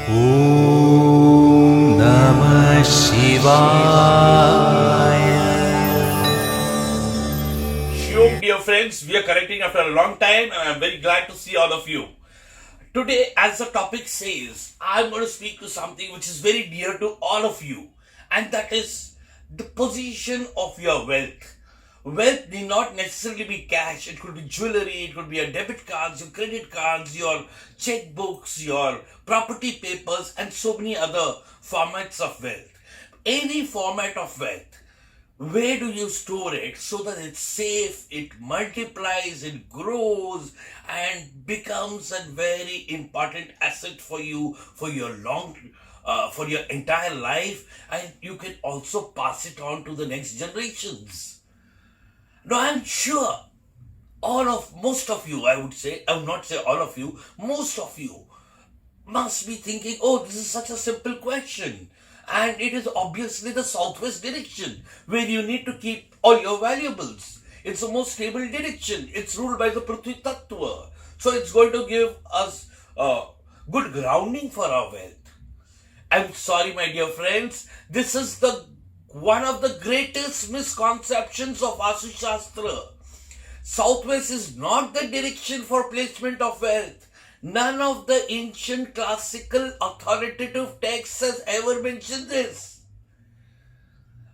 Om Namah Shivaya. Shalom, dear friends. We are connecting after a long time and I'm very glad to see all of you. Today, as the topic says, I'm going to speak to something which is very dear to all of you, and that is the position of your wealth. Wealth need not necessarily be cash. It could be jewelry, it could be your debit cards, your credit cards, your checkbooks, your property papers, and so many other formats of wealth. Any format of wealth. Where do you store it so that it's safe, it multiplies, it grows, and becomes a very important asset for you for your for your entire life, and you can also pass it on to the next generations. Now, I'm sure most of you, I would not say all of you, most of you must be thinking, oh, this is such a simple question. And it is obviously the southwest direction where you need to keep all your valuables. It's the most stable direction. It's ruled by the Prithvi Tattva. So it's going to give us good grounding for our wealth. I'm sorry, my dear friends. This is one of the greatest misconceptions of Vastu Shastra. Southwest is not the direction for placement of wealth. None of the ancient classical authoritative texts has ever mentioned this.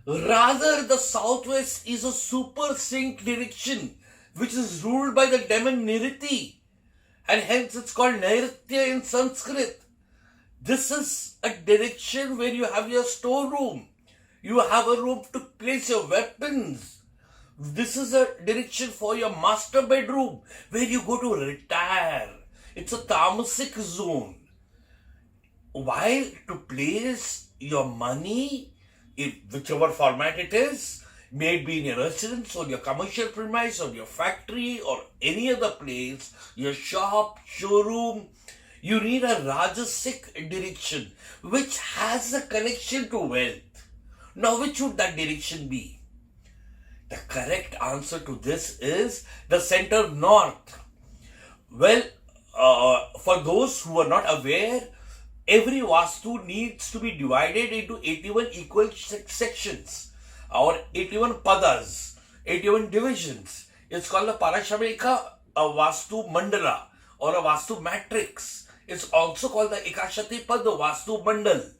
Rather, the southwest is a super sync direction which is ruled by the demon Niriti, and hence it's called Nairitya in Sanskrit. This is a direction where you have your storeroom. You have a room to place your weapons. This is a direction for your master bedroom where you go to retire. It's a tamasic zone. While to place your money, whichever format it is, may it be in your residence or your commercial premise or your factory or any other place, your shop, showroom, you need a Rajasic direction which has a connection to wealth. Now, which would that direction be? The correct answer to this is the center north. Well, for those who are not aware, every Vastu needs to be divided into 81 equal sections or 81 padas, 81 divisions. It's called a Parashamika, a Vastu Mandala or a Vastu Matrix. It's also called the Ekashati Pad, the Vastu Mandal.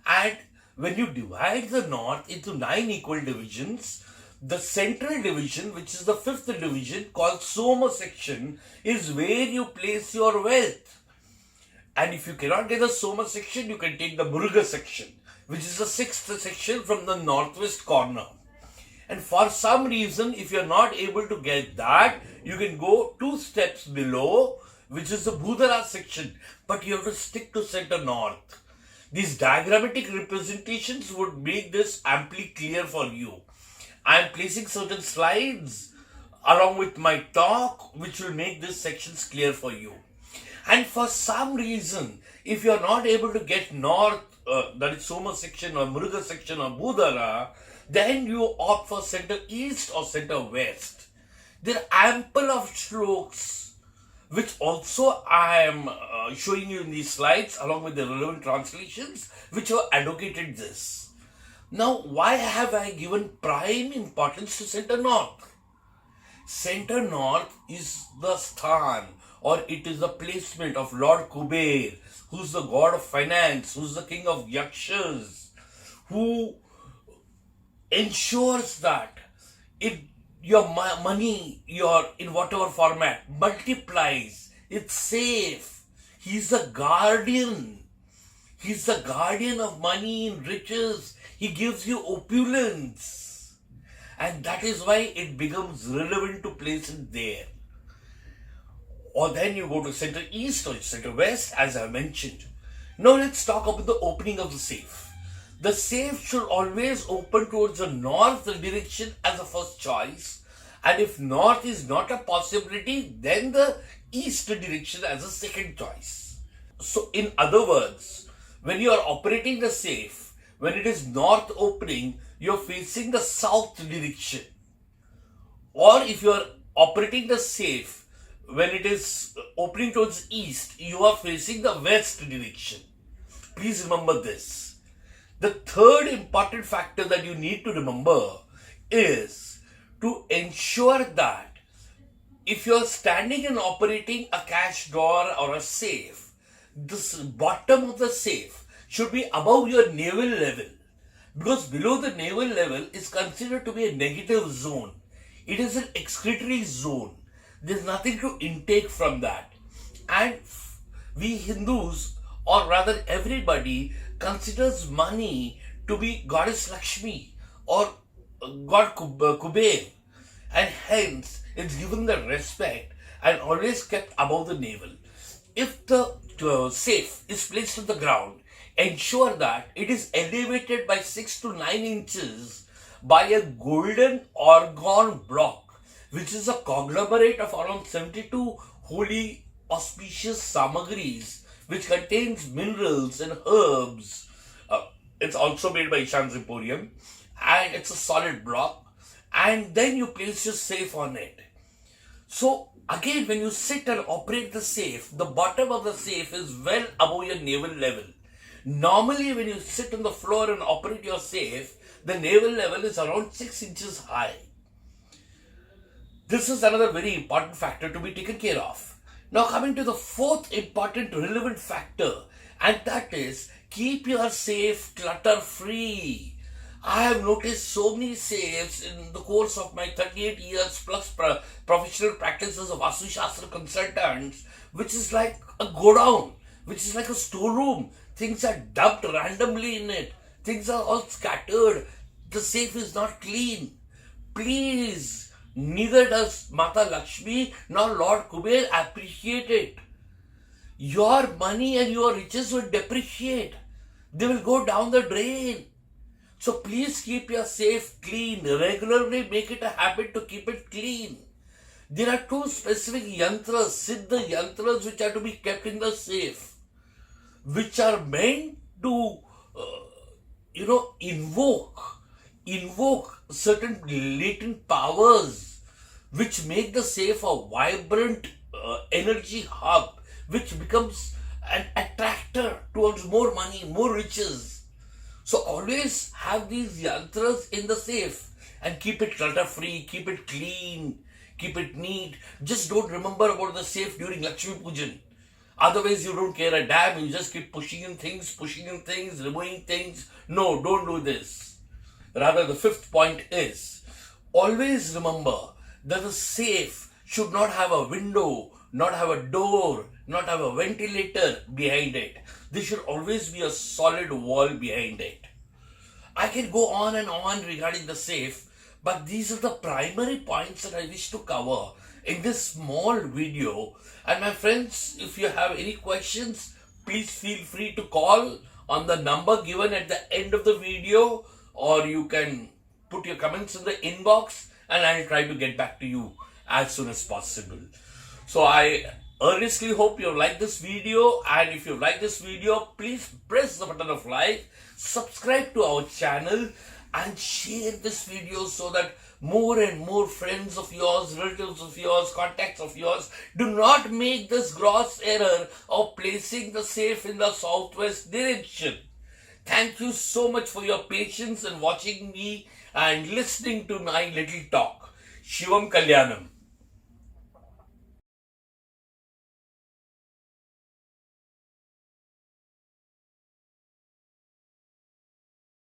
And when you divide the north into 9 equal divisions, the central division, which is the 5th division called Soma section, is where you place your wealth. And if you cannot get the Soma section, you can take the Muruga section, which is the 6th section from the northwest corner. And for some reason, if you're not able to get that, you can go 2 steps below, which is the Bhudara section, but you have to stick to center north. These diagrammatic representations would make this amply clear for you. I am placing certain slides along with my talk which will make these sections clear for you. And for some reason, if you are not able to get north, that is Soma section or Muruga section or Budara, then you opt for center east or center west. There are ample of strokes which also I am showing you in these slides along with the relevant translations which have advocated this. Now, why have I given prime importance to center north? Center north is the sthan, or it is the placement of Lord Kuber, who's the god of finance, who's the king of yakshas, who ensures that if your money, in whatever format, multiplies, it's safe. He's the guardian. He's the guardian of money and riches. He gives you opulence. And that is why it becomes relevant to place it there. Or then you go to center east or center west, as I mentioned. Now let's talk about the opening of the safe. The safe should always open towards the north direction as a first choice. And if north is not a possibility, then the east direction as a second choice. So in other words, when you are operating the safe, when it is north opening, you are facing the south direction. Or if you are operating the safe, when it is opening towards east, you are facing the west direction. Please remember this. The third important factor that you need to remember is to ensure that if you're standing and operating a cash drawer or a safe, the bottom of the safe should be above your navel level, because below the navel level is considered to be a negative zone. It is an excretory zone. There's nothing to intake from that. And we Hindus, or rather everybody, considers money to be Goddess Lakshmi or God Kuber, and hence it's given the respect and always kept above the navel. If the safe is placed on the ground, ensure that it is elevated by 6 to 9 inches by a golden orgone block, which is a conglomerate of around 72 holy auspicious samagris, which contains minerals and herbs. It's also made by Ishan's Emporium, and it's a solid block. And then you place your safe on it. So again, when you sit and operate the safe, the bottom of the safe is well above your navel level. Normally, when you sit on the floor and operate your safe, the navel level is around 6 inches high. This is another very important factor to be taken care of. Now coming to the fourth important relevant factor, and that is keep your safe clutter free. I have noticed so many safes in the course of my 38 years plus professional practices of Vastu Shastra consultants, which is like a godown, which is like a storeroom. Things are dumped randomly in it. Things are all scattered. The safe is not clean. Please, neither does Mata Lakshmi nor Lord Kuber appreciate it. Your money and your riches will depreciate. They will go down the drain. So please keep your safe clean. Regularly make it a habit to keep it clean. There are two specific yantras, Siddha yantras, which are to be kept in the safe, which are meant to, invoke certain latent powers, which make the safe a vibrant energy hub, which becomes an attractor towards more money, more riches. So always have these yantras in the safe and keep it clutter free, keep it clean, keep it neat. Just don't remember about the safe during Lakshmi Pujan. Otherwise, you don't care a damn. You just keep pushing in things, removing things. No, don't do this. Rather, the fifth point is always remember that the safe should not have a window, not have a door, not have a ventilator behind it. There should always be a solid wall behind it. I can go on and on regarding the safe, but these are the primary points that I wish to cover in this small video. And my friends, if you have any questions, please feel free to call on the number given at the end of the video, or you can put your comments in the inbox and I'll try to get back to you as soon as possible. So I earnestly hope you like this video, and if you like this video, please press the button of like, subscribe to our channel and share this video so that more and more friends of yours, relatives of yours, contacts of yours do not make this gross error of placing the safe in the southwest direction. Thank you so much for your patience in watching me and listening to my little talk. Shivam Kalyanam.